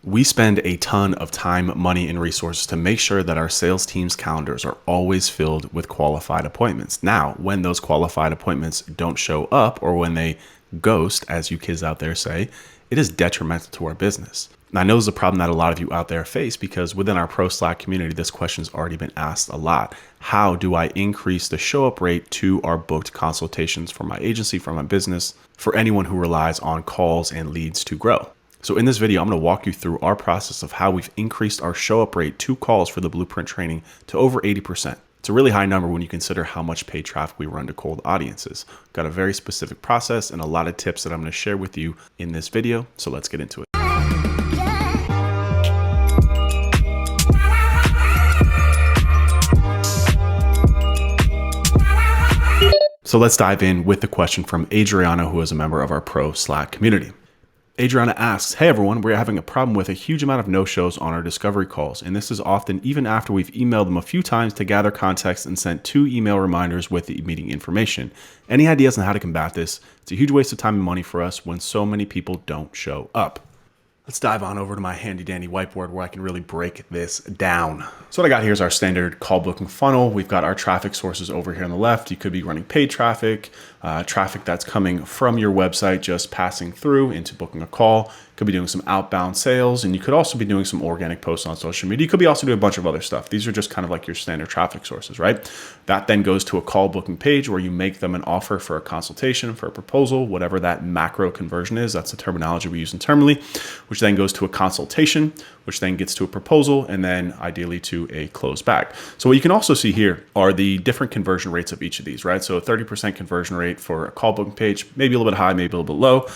We spend a ton of time, money, and resources to make sure that our sales team's calendars are always filled with qualified appointments. Now, when those qualified appointments don't show up or when they ghost, as you kids out there say, it is detrimental to our business. And I know this is a problem that a lot of you out there face because within our Pro Slack community, this question has already been asked a lot. How do I increase the show up rate to our booked consultations for my agency, for my business, for anyone who relies on calls and leads to grow? So in this video, I'm going to walk you through our process of how we've increased our show up rate to calls for the Blueprint training to over 80%. It's a really high number when you consider how much paid traffic we run to cold audiences. Got a very specific process and a lot of tips that I'm going to share with you in this video. So let's get into it. So let's dive in with the question from Adriana, who is a member of our Pro Slack community. Adriana asks, hey everyone, we're having a problem with a huge amount of no-shows on our discovery calls. And this is often even after we've emailed them a few times to gather context and sent 2 email reminders with the meeting information. Any ideas on how to combat this? It's a huge waste of time and money for us when so many people don't show up. Let's dive on over to my handy dandy whiteboard where I can really break this down. So what I got here is our standard call booking funnel. We've got our traffic sources over here on the left. You could be running paid traffic, traffic that's coming from your website, just passing through into booking a call. Could be doing some outbound sales, and you could also be doing some organic posts on social media. You could be also doing a bunch of other stuff. These are just kind of like your standard traffic sources, right? That then goes to a call booking page where you make them an offer for a consultation, for a proposal, whatever that macro conversion is. That's the terminology we use internally, which then goes to a consultation, which then gets to a proposal, and then ideally to a close back. So what you can also see here are the different conversion rates of each of these, right? So a 30% conversion rate for a call booking page, maybe a little bit high, maybe a little bit low,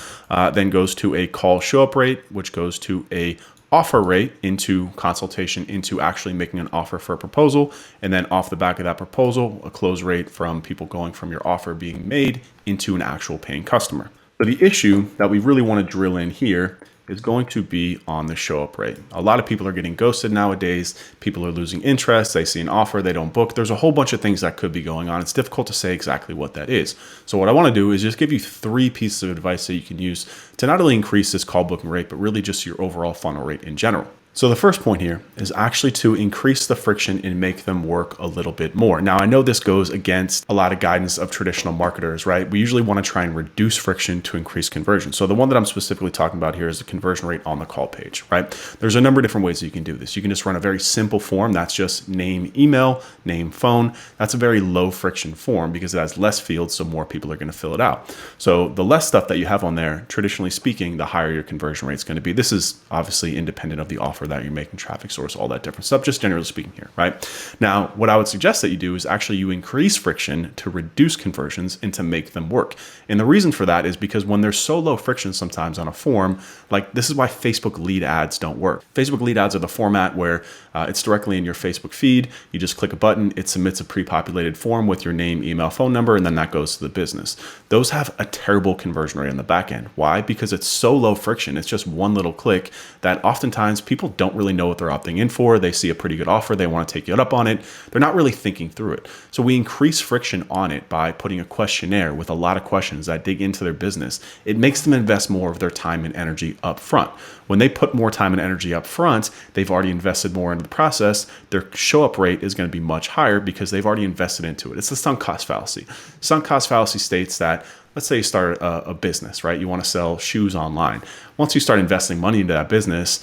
then goes to a call show up rate, which goes to a offer rate into consultation, into actually making an offer for a proposal. And then off the back of that proposal, a close rate from people going from your offer being made into an actual paying customer. So the issue that we really want to drill in here is going to be on the show up rate. A lot of people are getting ghosted nowadays. People are losing interest. They see an offer, they don't book. There's a whole bunch of things that could be going on. It's difficult to say exactly what that is. So what I want to do is just give you 3 pieces of advice that you can use to not only increase this call booking rate, but really just your overall funnel rate in general. So the first point here is actually to increase the friction and make them work a little bit more. Now, I know this goes against a lot of guidance of traditional marketers, right? We usually want to try and reduce friction to increase conversion. So the one that I'm specifically talking about here is the conversion rate on the call page, right? There's a number of different ways that you can do this. You can just run a very simple form. That's just name, email, name, phone. That's a very low friction form because it has less fields, so more people are going to fill it out. So the less stuff that you have on there, traditionally speaking, the higher your conversion rate is going to be. This is obviously independent of the offer that you're making, traffic source, all that different stuff, just generally speaking here, right? Now, what I would suggest that you do is actually you increase friction to reduce conversions and to make them work. And the reason for that is because when there's so low friction sometimes on a form, like this is why Facebook lead ads don't work. Facebook lead ads are the format where it's directly in your Facebook feed. You just click a button, it submits a pre-populated form with your name, email, phone number, and then that goes to the business. Those have a terrible conversion rate on the back end. Why? Because it's so low friction. It's just one little click that oftentimes people don't really know what they're opting in for. They see a pretty good offer. They want to take you up on it. They're not really thinking through it. So we increase friction on it by putting a questionnaire with a lot of questions that dig into their business. It makes them invest more of their time and energy up front. When they put more time and energy up front, they've already invested more into the process. Their show up rate is going to be much higher because they've already invested into it. It's the sunk cost fallacy. Sunk cost fallacy states that let's say you start a business, right? You want to sell shoes online. Once you start investing money into that business,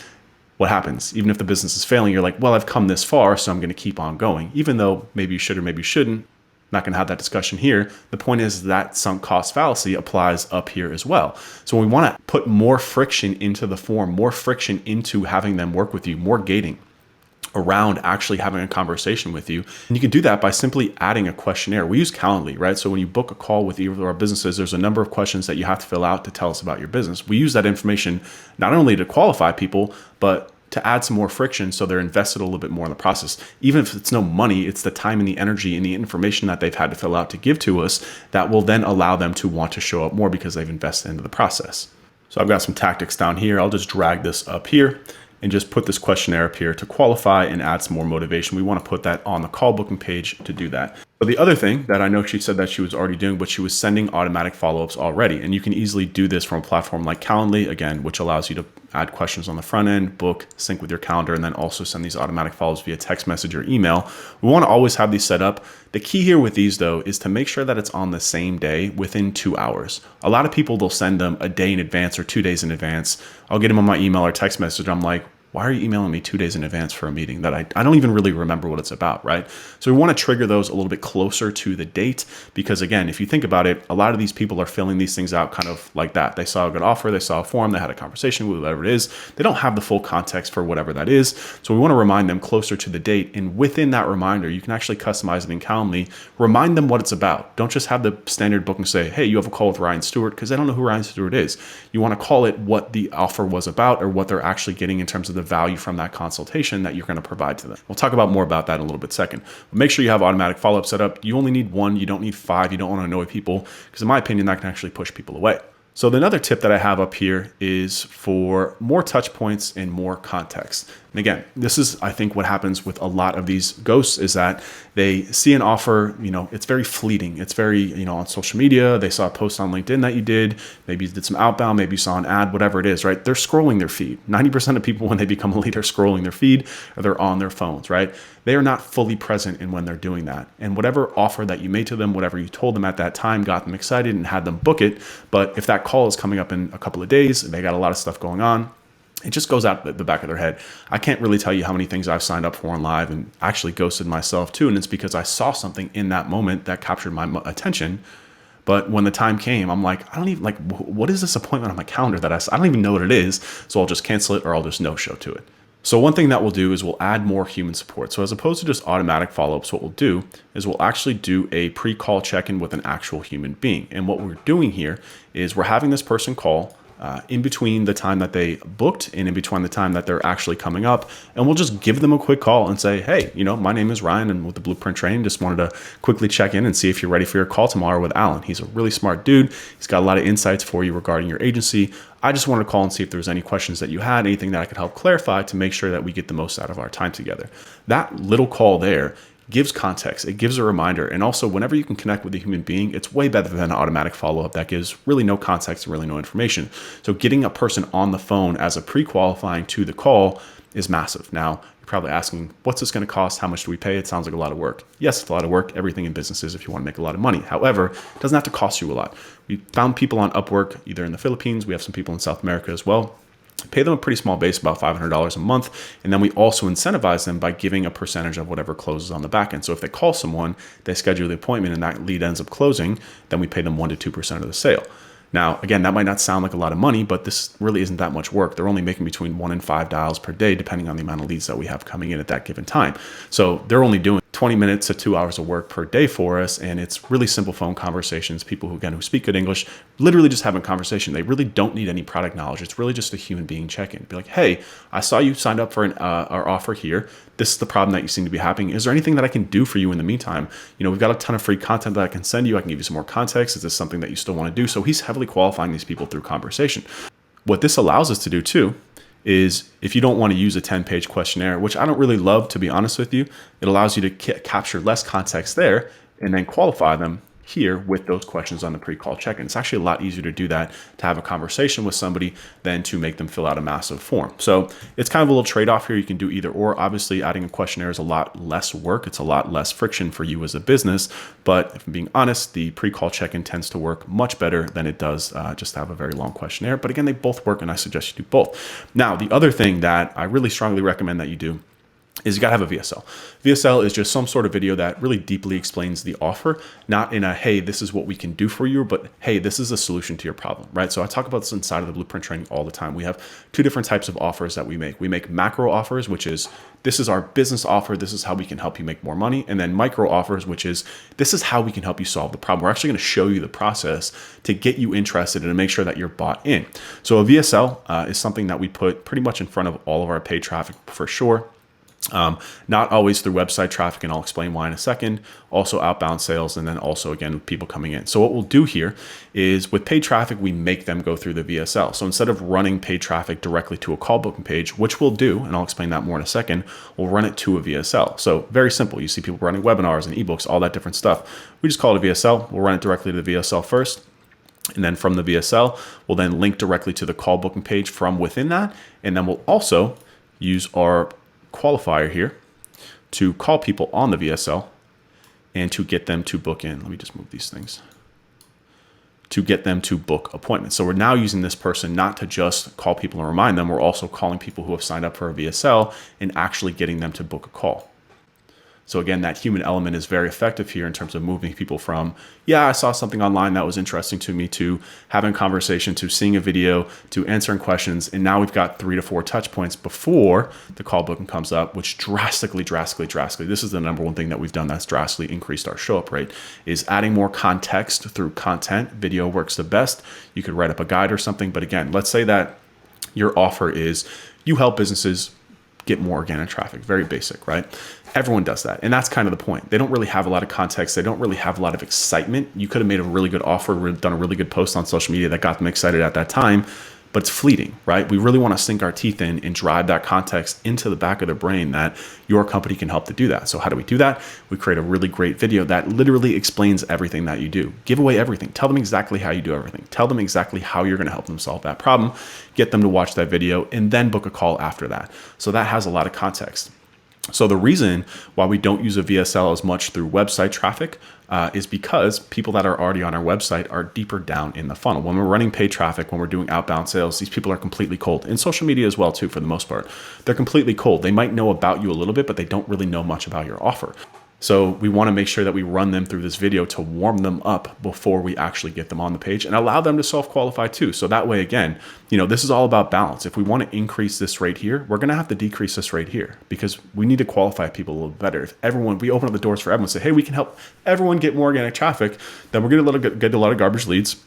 what happens? Even if the business is failing, you're like, well, I've come this far, so I'm going to keep on going. Even though maybe you should or maybe you shouldn't. Not going to have that discussion here. The point is that sunk cost fallacy applies up here as well. So we want to put more friction into the form, more friction into having them work with you, more gating around actually having a conversation with you. And you can do that by simply adding a questionnaire. We use Calendly, right? So when you book a call with either of our businesses, there's a number of questions that you have to fill out to tell us about your business. We use that information not only to qualify people, but to add some more friction so they're invested a little bit more in the process. Even if it's no money, it's the time and the energy and the information that they've had to fill out to give to us that will then allow them to want to show up more because they've invested into the process. So I've got some tactics down here. I'll just drag this up here and just put this questionnaire up here to qualify and add some more motivation. We want to put that on the call booking page to do that. But the other thing that I know she said that she was already doing, but she was sending automatic follow-ups already. And you can easily do this from a platform like Calendly, again, which allows you to add questions on the front end, book, sync with your calendar, and then also send these automatic follow-ups via text message or email. We want to always have these set up. The key here with these though is to make sure that it's on the same day within 2 hours. A lot of people, they'll send them a day in advance or 2 days in advance. I'll get them on my email or text message. I'm like, why are you emailing me 2 days in advance for a meeting that I don't even really remember what it's about, right? So we want to trigger those a little bit closer to the date because again, if you think about it, a lot of these people are filling these things out kind of like that. They saw a good offer, they saw a form, they had a conversation with whatever it is. They don't have the full context for whatever that is. So we want to remind them closer to the date. And within that reminder, you can actually customize it in Calendly. Remind them what it's about. Don't just have the standard booking say, hey, you have a call with Ryan Stewart, because they don't know who Ryan Stewart is. You want to call it what the offer was about or what they're actually getting in terms of the value from that consultation that you're going to provide to them. We'll talk about more about that in a little bit second. But make sure you have automatic follow-up set up. You only need 1. You don't need 5. You don't want to annoy people because in my opinion, that can actually push people away. So another tip that I have up here is for more touch points and more context. And again, this is, I think, what happens with a lot of these ghosts is that they see an offer, it's very fleeting. It's very, on social media, they saw a post on LinkedIn that you did, maybe you did some outbound, maybe you saw an ad, whatever it is, right? They're scrolling their feed. 90% of people, when they become a lead, are scrolling their feed or they're on their phones, right? They are not fully present in when they're doing that. And whatever offer that you made to them, whatever you told them at that time, got them excited and had them book it. But if that call is coming up in a couple of days, they got a lot of stuff going on, it just goes out the back of their head. I can't really tell you how many things I've signed up for on live and actually ghosted myself too. And it's because I saw something in that moment that captured my attention. But when the time came, I'm like, I don't even what is this appointment on my calendar that I don't even know what it is. So I'll just cancel it or I'll just no show to it. So one thing that we'll do is we'll add more human support. So as opposed to just automatic follow-ups, what we'll do is we'll actually do a pre-call check-in with an actual human being. And what we're doing here is we're having this person call in between the time that they booked and in between the time that they're actually coming up. And we'll just give them a quick call and say, hey, my name is Ryan and with the Blueprint Training, just wanted to quickly check in and see if you're ready for your call tomorrow with Alan. He's a really smart dude. He's got a lot of insights for you regarding your agency. I just wanted to call and see if there was any questions that you had, anything that I could help clarify to make sure that we get the most out of our time together. That little call there gives context, it gives a reminder. And also whenever you can connect with a human being, it's way better than an automatic follow-up that gives really no context and really no information. So getting a person on the phone as a pre-qualifying to the call is massive. Now, you're probably asking, what's this going to cost? How much do we pay? It sounds like a lot of work. Yes, it's a lot of work. Everything in business is if you want to make a lot of money. However, it doesn't have to cost you a lot. We found people on Upwork, either in the Philippines, we have some people in South America as well. Pay them a pretty small base, about $500 a month. And then we also incentivize them by giving a percentage of whatever closes on the back end. So if they call someone, they schedule the appointment and that lead ends up closing, then we pay them 1 to 2% of the sale. Now, again, that might not sound like a lot of money, but this really isn't that much work. They're only making between 1 and 5 dials per day, depending on the amount of leads that we have coming in at that given time. So they're only doing 20 minutes to 2 hours of work per day for us. And it's really simple phone conversations. People who speak good English, literally just having a conversation. They really don't need any product knowledge. It's really just a human being check-in. Be like, hey, I saw you signed up for our offer here. This is the problem that you seem to be having. Is there anything that I can do for you in the meantime? We've got a ton of free content that I can send you. I can give you some more context. Is this something that you still want to do? So he's heavily qualifying these people through conversation. What this allows us to do too is if you don't want to use a 10-page questionnaire, which I don't really love, to be honest with you, it allows you to capture less context there and then qualify them here with those questions on the pre-call check-in. It's actually a lot easier to do that, to have a conversation with somebody than to make them fill out a massive form. So it's kind of a little trade-off here. You can do either or. Obviously, adding a questionnaire is a lot less work. It's a lot less friction for you as a business. But if I'm being honest, the pre-call check-in tends to work much better than it does just have a very long questionnaire. But again, they both work, and I suggest you do both. Now, the other thing that I really strongly recommend that you do is you gotta have a VSL. VSL is just some sort of video that really deeply explains the offer, not in a, hey, this is what we can do for you, but hey, this is a solution to your problem, right? So I talk about this inside of the Blueprint Training all the time. We have 2 different types of offers that we make. We make macro offers, which is, this is our business offer. This is how we can help you make more money. And then micro offers, which is, this is how we can help you solve the problem. We're actually gonna show you the process to get you interested and to make sure that you're bought in. So a VSL is something that we put pretty much in front of all of our paid traffic for sure. Not always through website traffic, and I'll explain why in a second. Also outbound sales, and then also again people coming in. So what we'll do here is with paid traffic, we make them go through the VSL. So instead of running paid traffic directly to a call booking page, which we'll do, and I'll explain that more in a second, we'll run it to a VSL. So very simple. You see people running webinars and ebooks, all that different stuff. We just call it a VSL. We'll run it directly to the VSL first. And then from the VSL, we'll then link directly to the call booking page from within that. And then we'll also use our qualifier here to call people on the VSL and to get them to book in. Let me just move these things. To get them to book appointments. So we're now using this person not to just call people and remind them, we're also calling people who have signed up for a VSL and actually getting them to book a call. So again, that human element is very effective here in terms of moving people from, yeah, I saw something online that was interesting to me, to having a conversation, to seeing a video, to answering questions. And now we've got 3 to 4 touch points before the call booking comes up, which drastically, this is the number one thing that we've done that's drastically increased our show up rate, is adding more context through content. Video works the best. You could write up a guide or something. But again, let's say that your offer is you help businesses get more organic traffic. Very basic, right? Everyone does that. And that's kind of the point. They don't really have a lot of context. They don't really have a lot of excitement. You could have made a really good offer, done a really good post on social media that got them excited at that time, but it's fleeting, right? We really want to sink our teeth in and drive that context into the back of their brain that your company can help to do that. So how do we do that? We create a really great video that literally explains everything that you do. Give away everything. Tell them exactly how you do everything. Tell them exactly how you're going to help them solve that problem. Get them to watch that video and then book a call after that. So that has a lot of context. So the reason why we don't use a VSL as much through website traffic is because people that are already on our website are deeper down in the funnel. When we're running paid traffic, when we're doing outbound sales, these people are completely cold. In social media as well, too, for the most part. They're completely cold. They might know about you a little bit, but they don't really know much about your offer. So we want to make sure that we run them through this video to warm them up before we actually get them on the page and allow them to self-qualify too. So that way, again, this is all about balance. If we want to increase this rate here, we're going to have to decrease this rate here because we need to qualify people a little better. If we open up the doors for everyone, say, hey, we can help everyone get more organic traffic, then we're going to get a lot of garbage leads,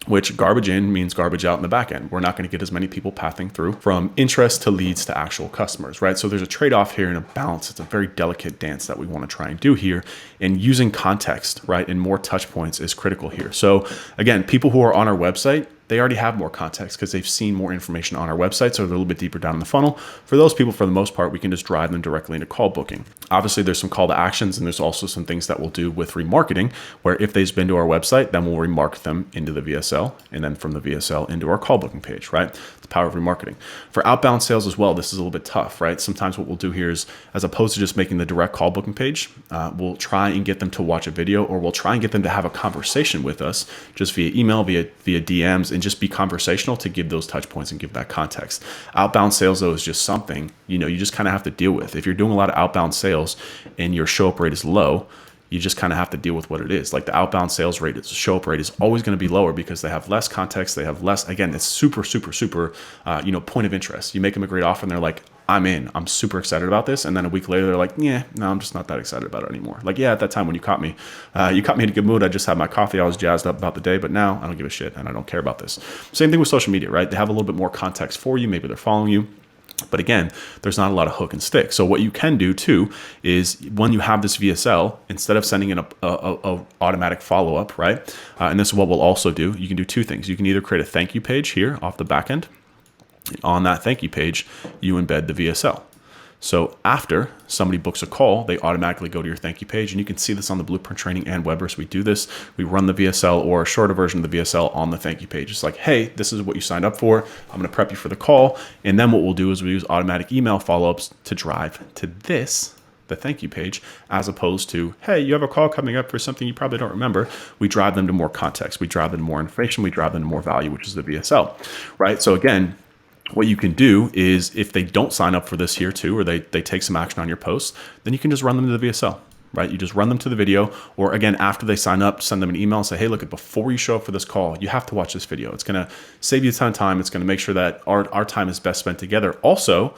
which garbage in means garbage out in the back end. We're not going to get as many people pathing through from interest to leads to actual customers, right? So there's a trade-off here and a balance. It's a very delicate dance that we want to try and do here. And using context, right, and more touch points is critical here. So again, people who are on our website, they already have more context because they've seen more information on our website, so they're a little bit deeper down in the funnel. For those people, for the most part, we can just drive them directly into call booking. Obviously, there's some call to actions, and there's also some things that we'll do with remarketing, where if they've been to our website, then we'll remarket them into the VSL, and then from the VSL into our call booking page, right? It's the power of remarketing. For outbound sales as well, this is a little bit tough, right? Sometimes what we'll do here is, as opposed to just making the direct call booking page, we'll try and get them to watch a video, or we'll try and get them to have a conversation with us just via email, via DMs, and just be conversational to give those touch points and give that context. Outbound sales, though, is just something, you just kind of have to deal with. If you're doing a lot of outbound sales and your show up rate is low, you just kind of have to deal with what it is. Like the outbound sales rate, its show up rate is always going to be lower because they have less context. They have less, again, it's super, point of interest. You make them a great offer and they're like, I'm in, I'm super excited about this. And then a week later, they're like, yeah, no, I'm just not that excited about it anymore. Like, yeah, at that time when you caught me in a good mood. I just had my coffee. I was jazzed up about the day, but now I don't give a shit and I don't care about this. Same thing with social media, right? They have a little bit more context for you. Maybe they're following you. But again, there's not a lot of hook and stick. So what you can do too is when you have this VSL, instead of sending in a automatic follow-up, right? And this is what we'll also do. You can do two things. You can either create a thank you page here off the back end. On that thank you page, you embed the VSL. So after somebody books a call, they automatically go to your thank you page. And you can see this on the Blueprint Training and Weber. So we do this. We run the VSL or a shorter version of the VSL on the thank you page. It's like, hey, this is what you signed up for. I'm going to prep you for the call. And then what we'll do is we use automatic email follow-ups to drive to the thank you page, as opposed to, hey, you have a call coming up for something you probably don't remember. We drive them to more context. We drive them to more information. We drive them to more value, which is the VSL, right? So again, what you can do is if they don't sign up for this here too, or they take some action on your posts, then you can just run them to the VSL, right? You just run them to the video, or again, after they sign up, send them an email and say, hey, look, before you show up for this call, you have to watch this video. It's going to save you a ton of time. It's going to make sure that our time is best spent together. Also,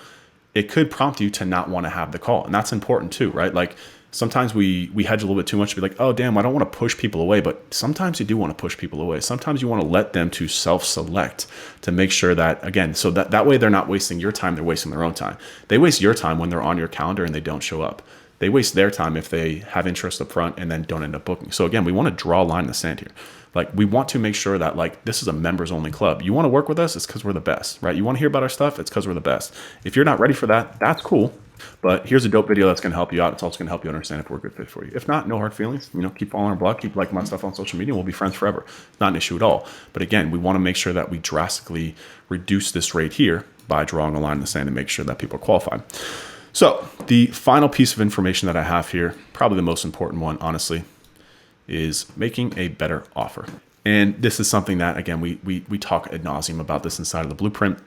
it could prompt you to not want to have the call. And that's important too, right? Like sometimes we hedge a little bit too much to be like, oh, damn, I don't want to push people away. But sometimes you do want to push people away. Sometimes you want to let them to self-select to make sure that, again, so that way they're not wasting your time. They're wasting their own time. They waste your time when they're on your calendar and they don't show up. They waste their time if they have interest up front and then don't end up booking. So again, we want to draw a line in the sand here. Like we want to make sure that like this is a members only club. You want to work with us, it's because we're the best, right? You want to hear about our stuff, it's because we're the best. If you're not ready for that, that's cool. But here's a dope video that's going to help you out. It's also going to help you understand if we're a good fit for you. If not, no hard feelings. Keep following our blog, keep liking my stuff on social media, and we'll be friends forever. It's not an issue at all. But again, we want to make sure that we drastically reduce this rate here by drawing a line in the sand and make sure that people are qualified. So the final piece of information that I have here, probably the most important one, honestly, is making a better offer. And this is something that, again, we talk ad nauseum about this inside of the blueprint.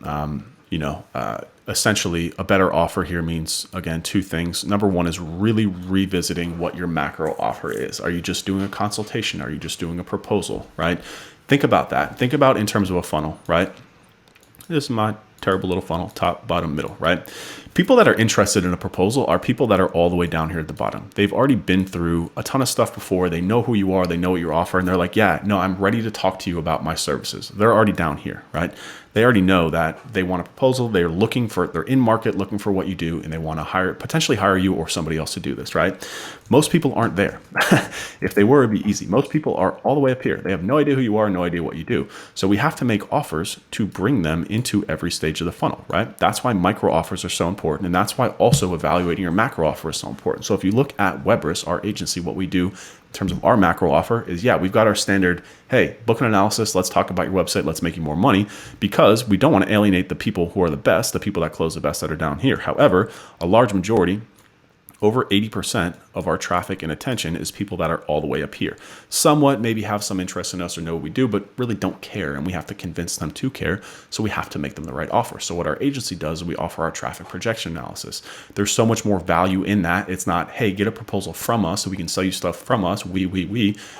Essentially, a better offer here means, again, two things. Number one is really revisiting what your macro offer is. Are you just doing a consultation? Are you just doing a proposal, right? Think about that. Think about in terms of a funnel, right? This is my terrible little funnel, top, bottom, middle, right? People that are interested in a proposal are people that are all the way down here at the bottom. They've already been through a ton of stuff before. They know who you are. They know what you offer. And they're like, yeah, no, I'm ready to talk to you about my services. They're already down here, right? They already know that they want a proposal. They're in market, looking for what you do, and they want to potentially hire you or somebody else to do this, right? Most people aren't there. If they were, it'd be easy. Most people are all the way up here. They have no idea who you are, no idea what you do. So we have to make offers to bring them into every stage of the funnel, right? That's why micro offers are so important. And that's why also evaluating your macro offer is so important. So if you look at Webris, our agency, what we do in terms of our macro offer is, yeah, we've got our standard, hey, book an analysis, let's talk about your website, let's make you more money, because we don't want to alienate the people who are the best, the people that close the best that are down here. However, a large majority, over 80% of our traffic and attention is people that are all the way up here. Somewhat maybe have some interest in us or know what we do, but really don't care. And we have to convince them to care. So we have to make them the right offer. So what our agency does is we offer our traffic projection analysis. There's so much more value in that. It's not, hey, get a proposal from us so we can sell you stuff from us. We.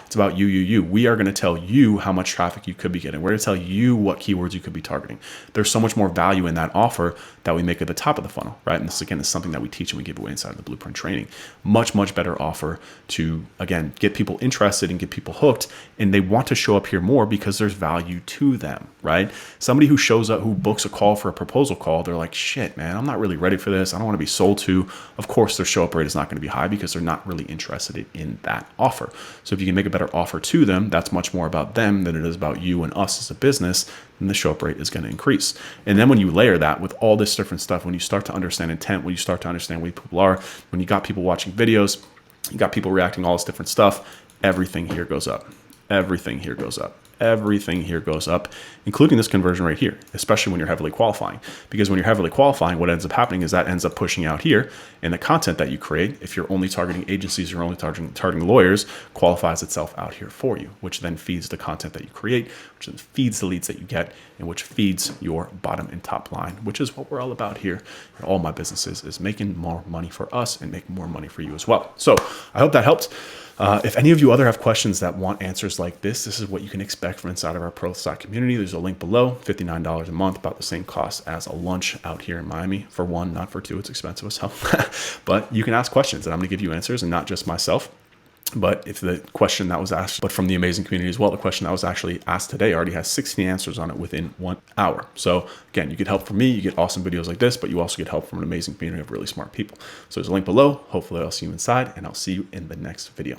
It's about you. We are going to tell you how much traffic you could be getting. We're going to tell you what keywords you could be targeting. There's so much more value in that offer that we make at the top of the funnel, right? And this, again, is something that we teach and we give away inside of the Blueprint training. Much better offer to, again, get people interested and get people hooked, and they want to show up here more because there's value to them, right? Somebody who shows up, who books a call for a proposal call, they're like, shit, man, I'm not really ready for this. I don't want to be sold to. Of course, their show up rate is not going to be high because they're not really interested in that offer. So if you can make a better offer to them, that's much more about them than it is about you and us as a business, then the show up rate is going to increase. And then when you layer that with all this different stuff, when you start to understand intent, when you start to understand where people are, when you got people watching videos, you got people reacting, all this different stuff, everything here goes up. Everything here goes up. Everything here goes up, including this conversion rate here, especially when you're heavily qualifying. Because when you're heavily qualifying, what ends up happening is that ends up pushing out here, and the content that you create, if you're only targeting agencies, you're only targeting lawyers, qualifies itself out here for you, which then feeds the content that you create, which then feeds the leads that you get, and which feeds your bottom and top line, which is what we're all about here. And all my businesses is making more money for us and making more money for you as well. So I hope that helped. If any of you other have questions that want answers like this is what you can expect from inside of our Pro Stock community. There's a link below, $59 a month, about the same cost as a lunch out here in Miami. For one, not for two, it's expensive as hell. But you can ask questions and I'm gonna give you answers, and not just myself. But if the question that was asked, but from the amazing community as well, the question that was actually asked today already has 16 answers on it within 1 hour. So again, you get help from me, you get awesome videos like this, but you also get help from an amazing community of really smart people. So there's a link below. Hopefully I'll see you inside, and I'll see you in the next video.